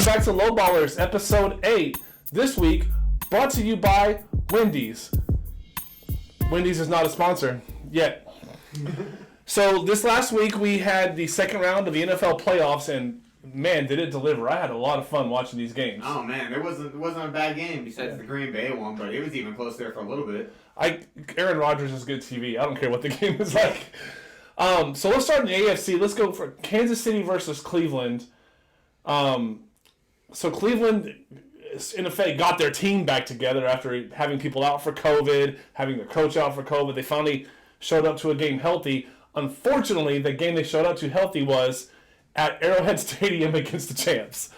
Welcome back to Lowballers, episode 8. This week, brought to you by Wendy's. Wendy's is not a sponsor yet. So this last week, we had the second round of the NFL playoffs, and man, did it deliver. I had a lot of fun watching these games. Oh, man, it wasn't a bad game besides the Green Bay one, but it was even close there for a little bit. Aaron Rodgers is good TV. I don't care what the game is like. So let's start in the AFC. Let's go for Kansas City versus Cleveland. So Cleveland, in effect, got their team back together after having people out for COVID, having their coach out for COVID. They finally showed up to a game healthy. Unfortunately, the game they showed up to healthy was at Arrowhead Stadium against the champs.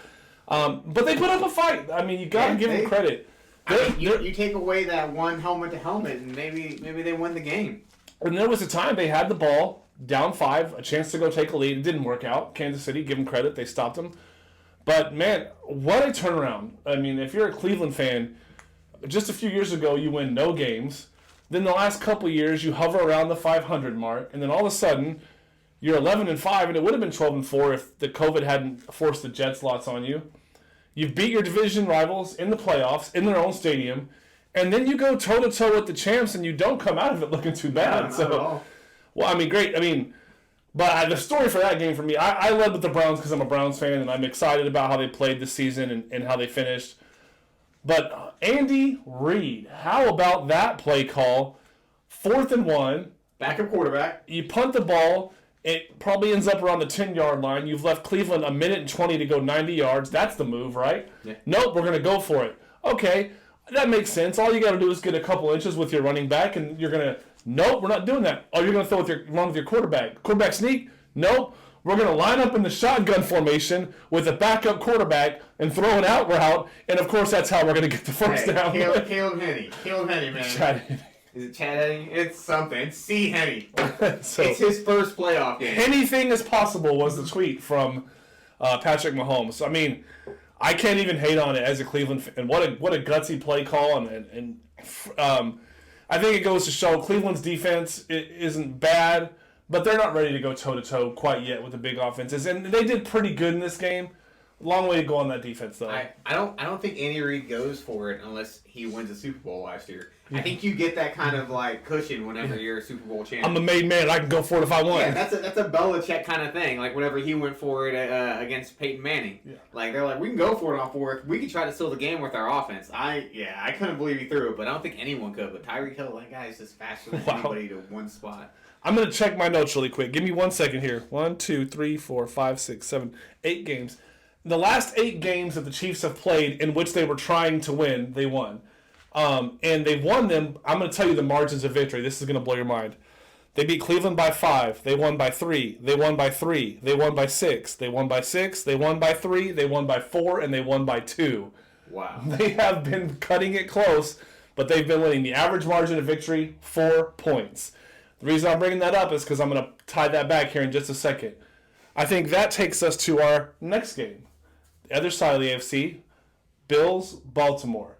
But they put up a fight. I mean, you got to give them credit. You take away that one helmet to helmet, and maybe they win the game. And there was a time they had the ball, down 5, a chance to go take a lead. It didn't work out. Kansas City, give them credit. They stopped them. But, man, what a turnaround. I mean, if you're a Cleveland fan, just a few years ago, you win no games. Then the last couple years, you hover around the 500 mark. And then all of a sudden, you're 11-5, and it would have been 12-4 if the COVID hadn't forced the Jets lots on you. You've beat your division rivals in the playoffs, in their own stadium. And then you go toe-to-toe with the champs, and you don't come out of it looking too bad. Well, I mean, great. I mean, but the story for that game for me, I led with the Browns because I'm a Browns fan, and I'm excited about how they played this season and how they finished. But Andy Reid, how about that play call? 4th and 1. Backup quarterback. You punt the ball. It probably ends up around the 10-yard line. You've left Cleveland a minute and 20 to go 90 yards. That's the move, right? Yeah. Nope, we're going to go for it. Okay, that makes sense. All you got to do is get a couple inches with your running back, and you're going to... Nope, we're not doing that. Oh, you're going to throw run with your quarterback. Quarterback sneak? Nope. We're going to line up in the shotgun formation with a backup quarterback and throw an out route, and of course that's how we're going to get the first down. Caleb Henney. Caleb Henney, man. Chad Henne. Is it Chad Henne? It's something. It's C. Henney. So, it's his first playoff game. Anything is possible was the tweet from Patrick Mahomes. I mean, I can't even hate on it as a Cleveland fan. What a gutsy play call, and I think it goes to show Cleveland's defense isn't bad, but they're not ready to go toe-to-toe quite yet with the big offenses. And they did pretty good in this game. Long way to go on that defense, though. I don't think Andy Reid goes for it unless he wins a Super Bowl last year. I think you get that kind of like cushion whenever you're a Super Bowl champion. I'm a made man. I can go for it if I want. Yeah, that's a Belichick kind of thing. Like whenever he went for it against Peyton Manning. Yeah. Like they're like, we can go for it on 4th. We can try to steal the game with our offense. I couldn't believe he threw it, but I don't think anyone could. But Tyreek Hill, that guy is just faster than anybody to one spot. I'm going to check my notes really quick. Give me 1 second here. 1, 2, 3, 4, 5, 6, 7, 8 games. The last 8 games that the Chiefs have played in which they were trying to win, they won. And they won them. I'm going to tell you the margins of victory. This is going to blow your mind. They beat Cleveland by 5. They won by 3. They won by 3. They won by 6. They won by 6. They won by 3. They won by 4. And they won by 2. Wow. They have been cutting it close, but they've been winning. The average margin of victory, 4 points. The reason I'm bringing that up is because I'm going to tie that back here in just a second. I think that takes us to our next game. The other side of the AFC, Bills, Baltimore.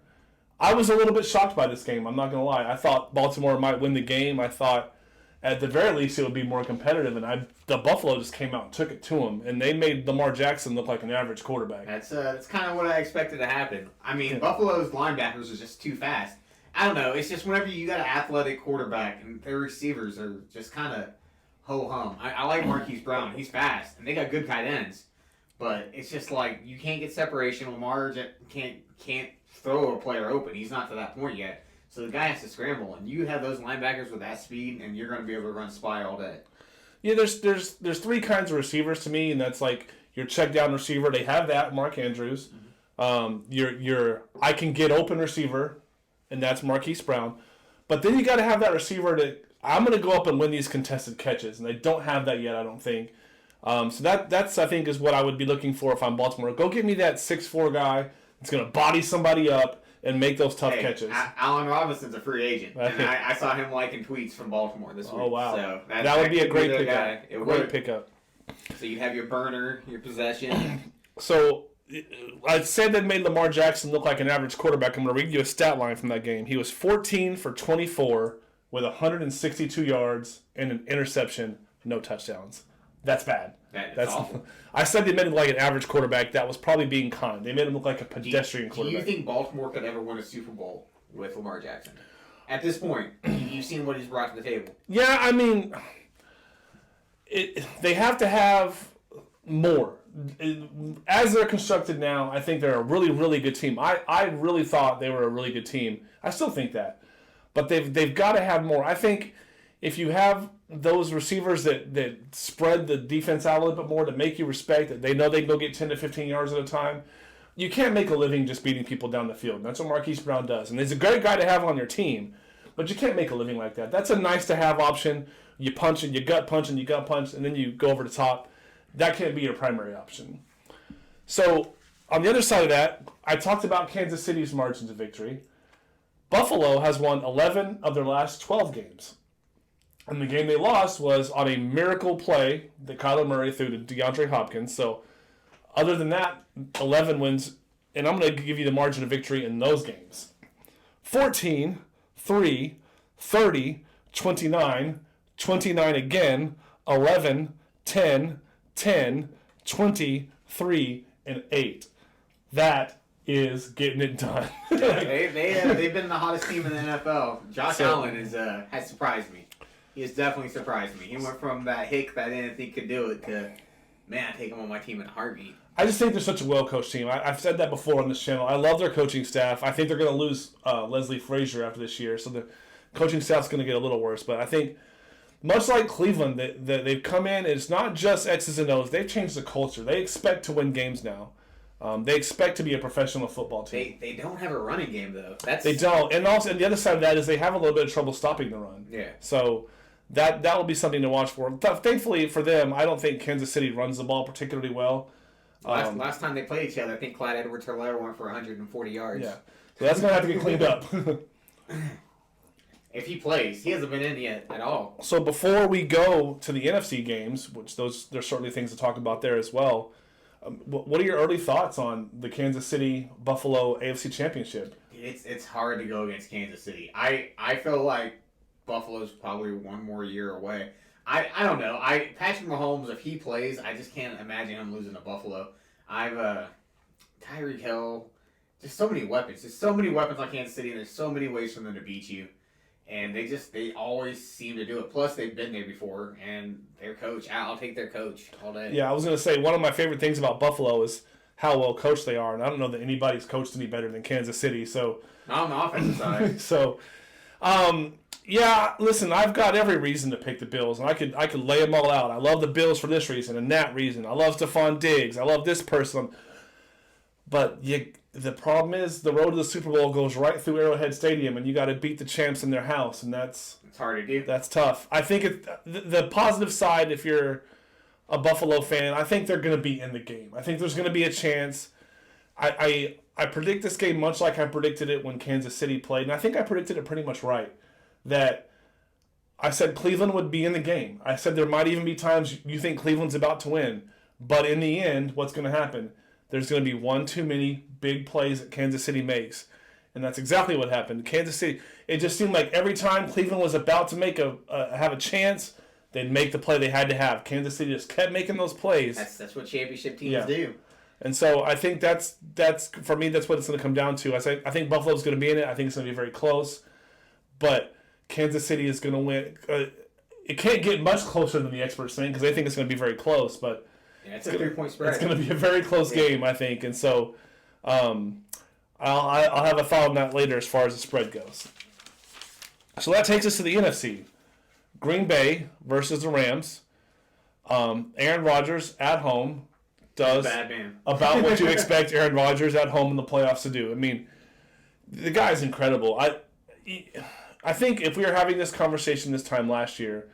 I was a little bit shocked by this game, I'm not going to lie. I thought Baltimore might win the game. I thought at the very least it would be more competitive, and the Buffalo just came out and took it to them, and they made Lamar Jackson look like an average quarterback. That's kind of what I expected to happen. I mean, Buffalo's linebackers are just too fast. I don't know. It's just whenever you got an athletic quarterback and their receivers are just kind of ho-hum. I like Marquise Brown. He's fast, and they got good tight ends. But it's just like you can't get separation. Lamar can't throw a player open. He's not to that point yet. So the guy has to scramble, and you have those linebackers with that speed, and you're going to be able to run spy all day. Yeah, there's 3 kinds of receivers to me, and that's like your check down receiver. They have that, Mark Andrews. Mm-hmm. Your I can get open receiver, and that's Marquise Brown. But then you got to have that receiver that I'm going to go up and win these contested catches, and they don't have that yet, I don't think. So that's I think is what I would be looking for if I'm Baltimore. Go get me that 6'4" guy that's going to body somebody up and make those tough catches. Allen Robinson's a free agent, and I saw him liking tweets from Baltimore this week. Oh wow, so that would be a great pickup. Great pickup. So you have your burner, your possession. So I said that made Lamar Jackson look like an average quarterback. I'm going to read you a stat line from that game. He was 14 for 24 with 162 yards and an interception, no touchdowns. That's bad. That's awful. I said they made him like an average quarterback. That was probably being kind. They made him look like a pedestrian quarterback. Do you think Baltimore could ever win a Super Bowl with Lamar Jackson? At this point, you've seen what he's brought to the table. Yeah, I mean, they have to have more. As they're constructed now, I think they're a really, really good team. I really thought they were a really good team. I still think that. But they've got to have more. I think if you have those receivers that spread the defense out a little bit more, to make you respect, that they know they can go get 10 to 15 yards at a time, you can't make a living just beating people down the field. That's what Marquise Brown does. And he's a great guy to have on your team, but you can't make a living like that. That's a nice-to-have option. You punch and you gut punch and you gut punch, and then you go over the top. That can't be your primary option. So, on the other side of that, I talked about Kansas City's margins of victory. Buffalo has won 11 of their last 12 games. And the game they lost was on a miracle play that Kyler Murray threw to DeAndre Hopkins. So, other than that, 11 wins. And I'm going to give you the margin of victory in those games. 14, 3, 30, 29, 29 again, 11, 10, 10, 20, 3, and 8. That is getting it done. They've been the hottest team in the NFL. Josh Allen has surprised me. He has definitely surprised me. He went from that hick that I didn't think could do it to, man, I take him on my team in a heartbeat. I just think they're such a well-coached team. I've said that before on this channel. I love their coaching staff. I think they're going to lose Leslie Frazier after this year, so the coaching staff's going to get a little worse. But I think, much like Cleveland, they've come in, it's not just X's and O's. They've changed the culture. They expect to win games now. They expect to be a professional football team. They don't have a running game, though. They don't. And also, and the other side of that is they have a little bit of trouble stopping the run. Yeah. So that will be something to watch for. Thankfully for them, I don't think Kansas City runs the ball particularly well. Last time they played each other, I think Clyde Edwards-Helaire went for 140 yards. Yeah. So that's going to have to get cleaned up. If he plays, he hasn't been in yet at all. So before we go to the NFC games, which there's certainly things to talk about there as well, what are your early thoughts on the Kansas City-Buffalo AFC Championship? It's hard to go against Kansas City. I feel like Buffalo's probably one more year away. I don't know. Patrick Mahomes, if he plays, I just can't imagine him losing to Buffalo. Tyreek Hill, just so many weapons. There's so many weapons on Kansas City, and there's so many ways for them to beat you. And they always seem to do it. Plus, they've been there before, and their coach, I'll take their coach all day. Yeah, I was going to say, one of my favorite things about Buffalo is how well coached they are, and I don't know that anybody's coached any better than Kansas City. So not on the offensive side. So, yeah, listen, I've got every reason to pick the Bills, and I could lay them all out. I love the Bills for this reason and that reason. I love Stephon Diggs. I love this person. But the problem is the road to the Super Bowl goes right through Arrowhead Stadium, and you got to beat the champs in their house, and it's hard to do. That's tough. I think the positive side, if you're a Buffalo fan, I think they're going to be in the game. I think there's going to be a chance. I predict this game much like I predicted it when Kansas City played, and I think I predicted it pretty much right. That I said Cleveland would be in the game. I said there might even be times you think Cleveland's about to win, but in the end, what's going to happen? There's going to be one too many big plays that Kansas City makes. And that's exactly what happened. Kansas City, it just seemed like every time Cleveland was about to have a chance, they'd make the play they had to have. Kansas City just kept making those plays. That's what championship teams do. And so I think that's for me, that's what it's going to come down to. I think Buffalo's going to be in it. I think it's going to be very close. But Kansas City is going to win. It can't get much closer than the experts think because they think it's going to be very close. But yeah, it's a 3-point spread. It's going to be a very close game, I think. And so I'll have a thought on that later as far as the spread goes. So that takes us to the NFC. Green Bay versus the Rams. Aaron Rodgers at home does about what you expect Aaron Rodgers at home in the playoffs to do. I mean, the guy's incredible. I think if we were having this conversation this time last year,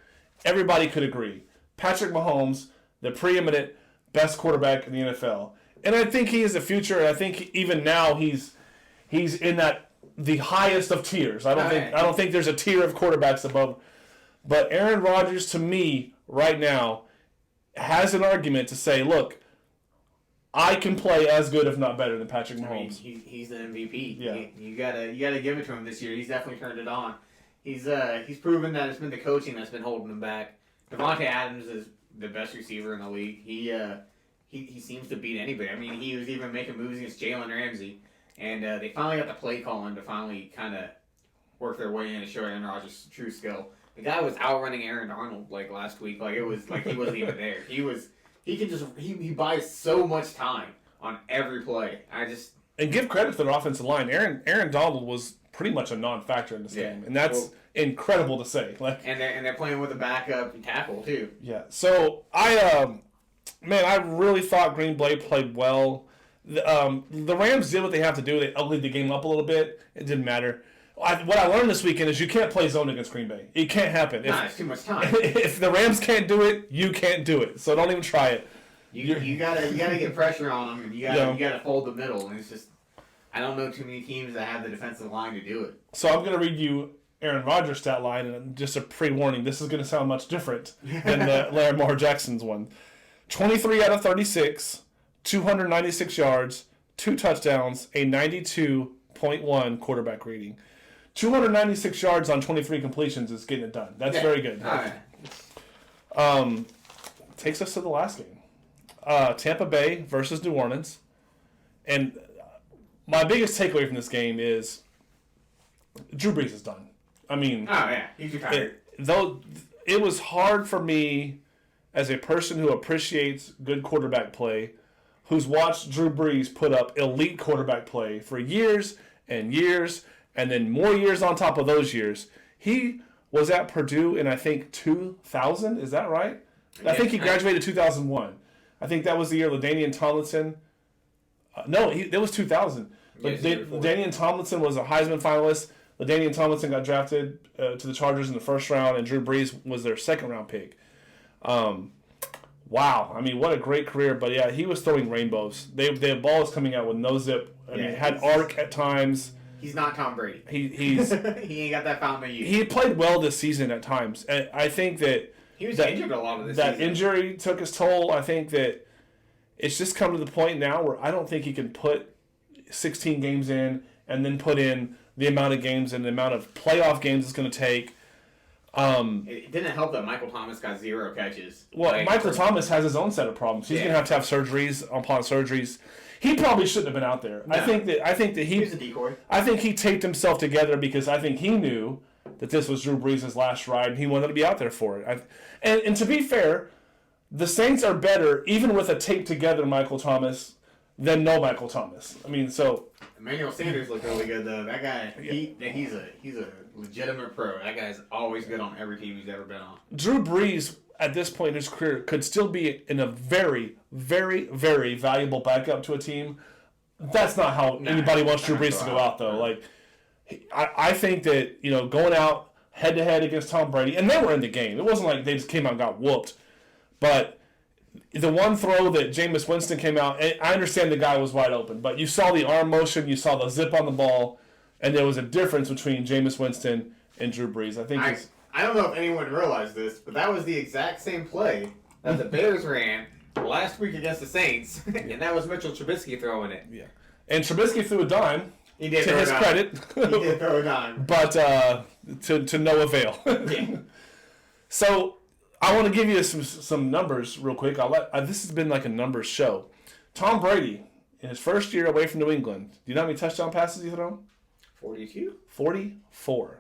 everybody could agree. Patrick Mahomes, the preeminent best quarterback in the NFL. And I think he is the future, and I think even now he's in the highest of tiers. I don't think there's a tier of quarterbacks above. But Aaron Rodgers, to me, right now, has an argument to say, look, I can play as good, if not better, than Patrick Mahomes. I mean, he's the MVP. Yeah. You gotta give it to him this year. He's definitely turned it on. He's proven that it's been the coaching that's been holding him back. Devontae Adams is the best receiver in the league. He seems to beat anybody. I mean, he was even making moves against Jalen Ramsey, and they finally got the play calling to finally kind of work their way in and show Aaron Rodgers' true skill. The guy was outrunning Aaron Donald like last week. Like it was like he wasn't even there. He buys so much time on every play. And give credit to their offensive line. Aaron Donald was pretty much a non-factor in this game, and that's incredible to say. Like, and they're playing with a backup tackle too. Yeah. So I really thought Green Bay played well. The Rams did what they have to do. They uglied the game up a little bit. It didn't matter. What I learned this weekend is you can't play zone against Green Bay. It can't happen. It's too much time. If the Rams can't do it, you can't do it. So don't even try it. You gotta get pressure on them, and you gotta fold the middle. And it's just, I don't know too many teams that have the defensive line to do it. So I'm gonna read you Aaron Rodgers' stat line, and just a pre-warning, this is gonna sound much different than the Lamar Jackson's one. 23 out of 36, 296 yards, 2 touchdowns, a 92.1 quarterback rating. 296 yards on 23 completions is getting it done. That's very good. All right. Takes us to the last game. Tampa Bay versus New Orleans. And my biggest takeaway from this game is Drew Brees is done. I mean... Oh, yeah. He's retired. Though it was hard for me as a person who appreciates good quarterback play, who's watched Drew Brees put up elite quarterback play for years and years, and then more years on top of those years. He was at Purdue in, I think, 2000. Is that right? I think he graduated 2001. I think that was the year LaDainian Tomlinson... it was 2000. LaDainian Tomlinson was a Heisman finalist. LaDainian Tomlinson got drafted to the Chargers in the first round, and Drew Brees was their second-round pick. Wow. I mean, what a great career. But, yeah, he was throwing rainbows. The ball was coming out with no zip. I mean, had arc at times. He's not Tom Brady. He's he ain't got that fountain of youth. He played well this season at times. And I think that... He was injured a lot of this season. That injury took his toll. I think that it's just come to the point now where I don't think he can put 16 games in and then put in the amount of games and the amount of playoff games it's going to take. It didn't help that Michael Thomas got 0 catches. Well, Michael Thomas has his own set of problems. He's going to have surgeries upon surgeries. He probably shouldn't have been out there. No. I think that he was a decoy. I think he taped himself together because I think he knew that this was Drew Brees' last ride and he wanted to be out there for it. And to be fair, the Saints are better even with a taped together Michael Thomas than no Michael Thomas. I mean, so Emmanuel Sanders looked really good though. That guy, he's a legitimate pro. That guy's always good on every team he's ever been on. Drew Brees at this point in his career could still be in a very, very, very valuable backup to a team. That's not how anybody wants Drew Brees to go out though. Like, I think that going out head to head against Tom Brady, and they were in the game. It wasn't like they just came out and got whooped, but the one throw that Jameis Winston came out, and I understand the guy was wide open, but you saw the arm motion, you saw the zip on the ball, and there was a difference between Jameis Winston and Drew Brees. I don't know if anyone realized this, but that was the exact same play that the Bears ran last week against the Saints, and that was Mitchell Trubisky throwing it. Yeah, and Trubisky threw a dime. He did. To his credit, he did throw a dime, but to no avail. Yeah. So I want to give you some numbers real quick. This has been like a numbers show. Tom Brady in his first year away from New England. Do you know how many touchdown passes he threw? 42. 44.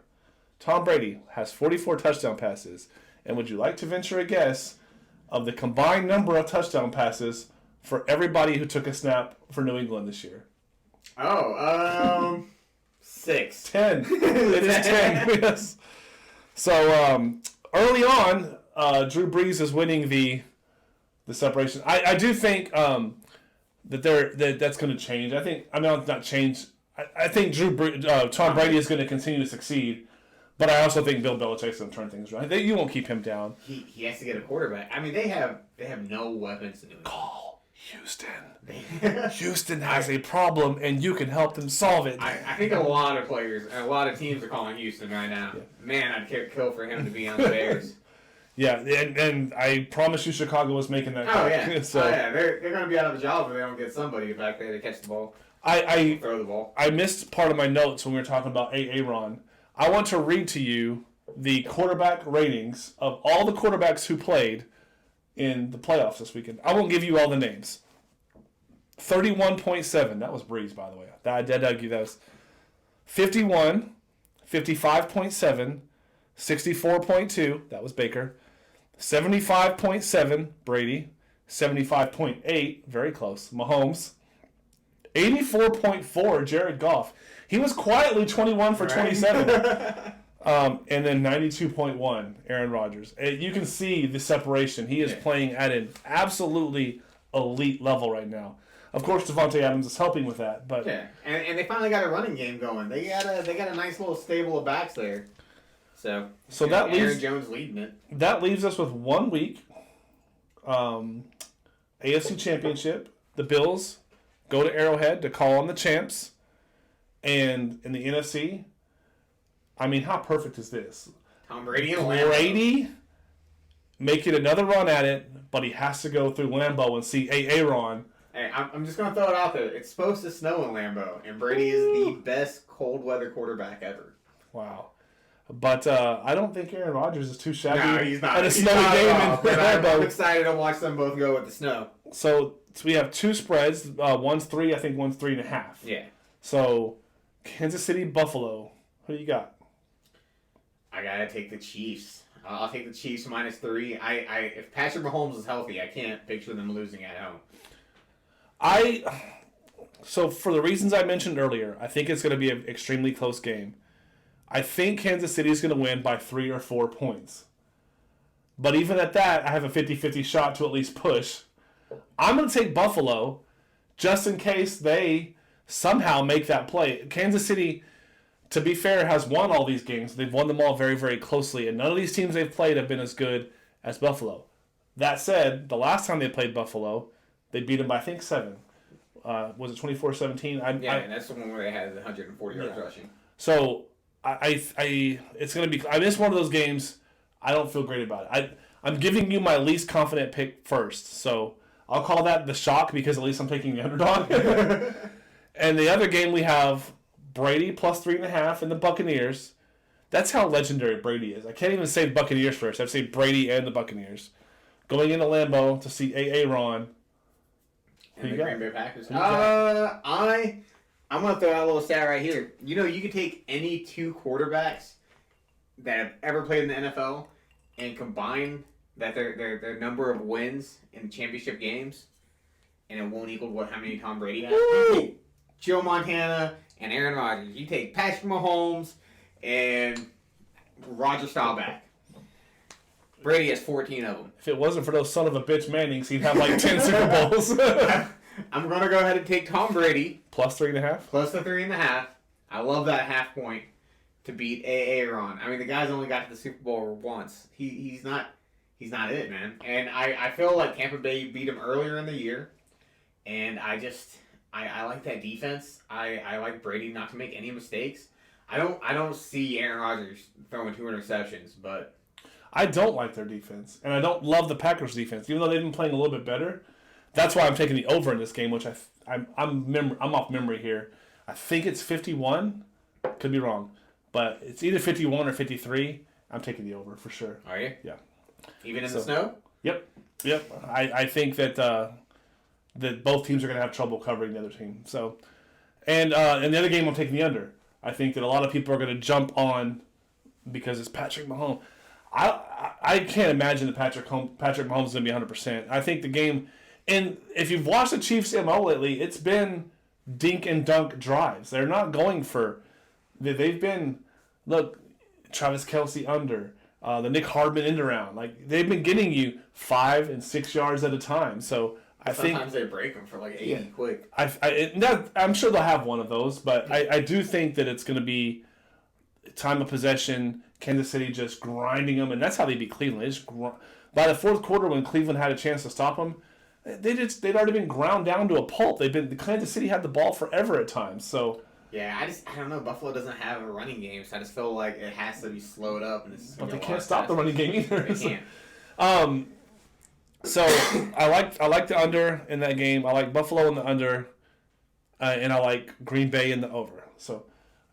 Tom Brady has 44 touchdown passes. And would you like to venture a guess of the combined number of touchdown passes for everybody who took a snap for New England this year? 6. 10. It is 10. Yes. So early on, Drew Brees is winning the separation. I do think that that's going to change. Not change. I think Tom Brady is going to continue to succeed, but I also think Bill Belichick's going to turn things around. You won't keep him down. He has to get a quarterback. I mean, they have no weapons to do it. Call Houston. Houston has a problem, and you can help them solve it. I think a lot of players, a lot of teams are calling Houston right now. Yeah. Man, I'd kill for him to be on the Bears. Yeah, and I promise you Chicago was making that call. Yeah. They're going to be out of a job if they don't get somebody back there to catch the ball. Throw the ball. I missed part of my notes when we were talking about Aaron. I want to read to you the quarterback ratings of all the quarterbacks who played in the playoffs this weekend. I won't give you all the names. 31.7. That was Breeze, by the way. I'll give you those. 51, 55.7, 64.2. That was Baker. 75.7, Brady. 75.8, very close, Mahomes. 84.4, Jared Goff. He was quietly 21 for 27. And then 92.1, Aaron Rodgers. You can see the separation. He is playing at an absolutely elite level right now. Of course, Devontae Adams is helping with that, but and they finally got a running game going. They got a nice little stable of backs there. So that leaves Aaron Jones leading it. That leaves us with 1 week. AFC Championship. The Bills go to Arrowhead to call on the champs, and in the NFC, I mean, how perfect is this? Tom Brady and Brady making another run at it, but he has to go through Lambeau and see Aaron. Hey, I'm just going to throw it out there. It's supposed to snow in Lambeau, and Brady is the best cold weather quarterback ever. Wow. But I don't think Aaron Rodgers is too shabby no, he's not. at a snowy game in Lambeau. I'm excited to watch them both go with the snow. So we have two spreads. One's 3, I think one's 3.5. Yeah. So Kansas City, Buffalo. Who you got? I got to take the Chiefs. I'll take the Chiefs -3. If Patrick Mahomes is healthy, I can't picture them losing at home. So for the reasons I mentioned earlier, I think it's going to be an extremely close game. I think Kansas City is going to win by 3 or 4 points. But even at that, I have a 50-50 shot to at least push. I'm going to take Buffalo just in case they somehow make that play. Kansas City, to be fair, has won all these games. They've won them all very, very closely, and none of these teams they've played have been as good as Buffalo. That said, the last time they played Buffalo, they beat them by, I think, 7. Was it 24-17? And that's the one where they had 140 yards rushing. So it's going to be. I miss one of those games. I don't feel great about it. I'm giving you my least confident pick first, so I'll call that the shock because at least I'm taking the underdog. And the other game we have Brady +3.5 and the Buccaneers. That's how legendary Brady is. I can't even say Buccaneers first. I have to say Brady and the Buccaneers going into Lambeau to see Aaron. And the Green Bay Packers. I'm going to throw out a little stat right here. You know, you could take any 2 quarterbacks that have ever played in the NFL and combine that their number of wins in championship games, and it won't equal how many Tom Brady has. Woo! Joe Montana and Aaron Rodgers. You take Patrick Mahomes and Roger Staubach. Brady has 14 of them. If it wasn't for those son of a bitch Mannings, he'd have like 10 Super Bowls. I'm going to go ahead and take Tom Brady. +3.5? Plus the 3.5. I love that half point to beat Aaron. I mean, the guy's only got to the Super Bowl once. He's not it, man. And I feel like Tampa Bay beat him earlier in the year. And I like that defense. I like Brady not to make any mistakes. I don't see Aaron Rodgers throwing 2 interceptions, but I don't like their defense, and I don't love the Packers' defense, even though they've been playing a little bit better. That's why I'm taking the over in this game, which I'm off memory here. I think it's 51. Could be wrong, but it's either 51 or 53. I'm taking the over for sure. Are you? Yeah. Even in the snow? Yep. I think that that both teams are going to have trouble covering the other team. So, and the other game, I'm taking the under. I think that a lot of people are going to jump on because it's Patrick Mahomes. I can't imagine that Patrick Mahomes is going to be 100%. I think the game, and if you've watched the Chiefs MO lately, it's been dink and dunk drives. They're not going for, they've been, look, Travis Kelce under, the Nick Hardman end around. Like, they've been getting you 5 and 6 yards at a time. So Sometimes they break them for like 80 quick. I'm sure they'll have one of those, but I do think that it's going to be time of possession, Kansas City just grinding them, and that's how they beat Cleveland. By the fourth quarter, when Cleveland had a chance to stop them, they'd already been ground down to a pulp. Kansas City had the ball forever at times. So yeah, I don't know. Buffalo doesn't have a running game, so I just feel like it has to be slowed up. But they can't stop the running game either. They can't. So I like the under in that game. I like Buffalo in the under, and I like Green Bay in the over. So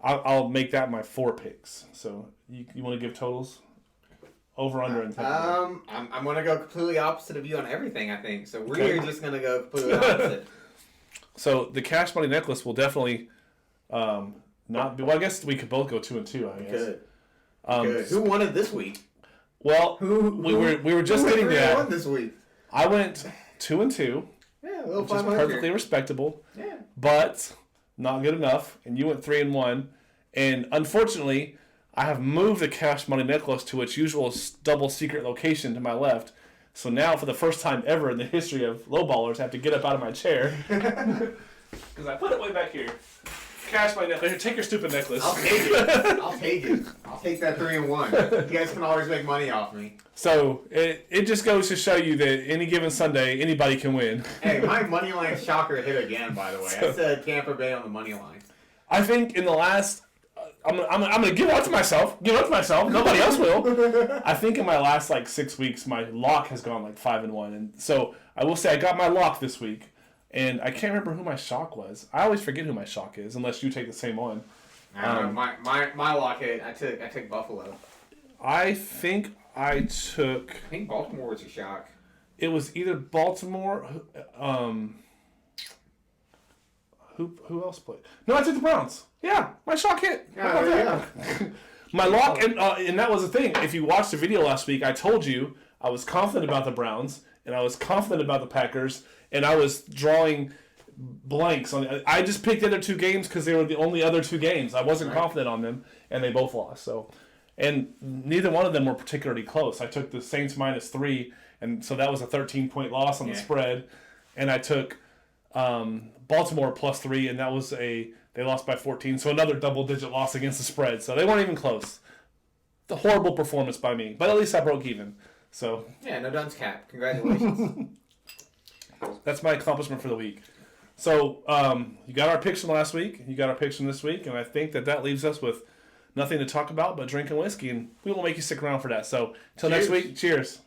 I'll make that my 4 picks. So you want to give totals? Over under in Tampa. I'm gonna go completely opposite of you on everything. I think so. We're Okay. just gonna go completely opposite. So the cash money necklace will definitely not be. Well, I guess we could both go 2-2. I guess. Good. Good. Who won it this week? Well, we were just getting to that. Who won this week? I went 2-2, Yeah, a little which is 500. perfectly respectable. Yeah. But not good enough. And you went 3-1. And unfortunately, I have moved the cash money necklace to its usual double secret location to my left. So now, for the first time ever in the history of Lowballers, I have to get up out of my chair. Because I put it way back here. Cash money necklace. Here, take your stupid necklace. I'll take it. I'll take it. I'll take that 3-1. You guys can always make money off me. So, it just goes to show you that any given Sunday, anybody can win. Hey, my money line shocker hit again, by the way. I said Tampa Bay on the money line. I think in the last... I'm gonna give it up to myself. Give it up to myself. Nobody else will. I think in my last 6 weeks, my lock has gone 5-1, and so I will say I got my lock this week, and I can't remember who my shock was. I always forget who my shock is, unless you take the same one. My lock hit. I took Buffalo. I think I took. I think Baltimore was a shock. It was either Baltimore. Who else played? No, I took the Browns. Yeah, my shock hit. How about that? My lock, and that was the thing. If you watched the video last week, I told you I was confident about the Browns, and I was confident about the Packers, and I was drawing blanks on. I just picked the other two games because they were the only other two games. I wasn't confident on them, and they both lost. So, and neither one of them were particularly close. I took the Saints -3, and so that was a 13-point loss on the spread, and I took Baltimore +3, and that was they lost by 14, so another double-digit loss against the spread. So they weren't even close. The horrible performance by me, but at least I broke even. So yeah, no dunce cap. Congratulations. That's my accomplishment for the week. So you got our picks from last week, you got our picks from this week, and I think that leaves us with nothing to talk about but drinking whiskey, and we will make you stick around for that. So until next week, cheers.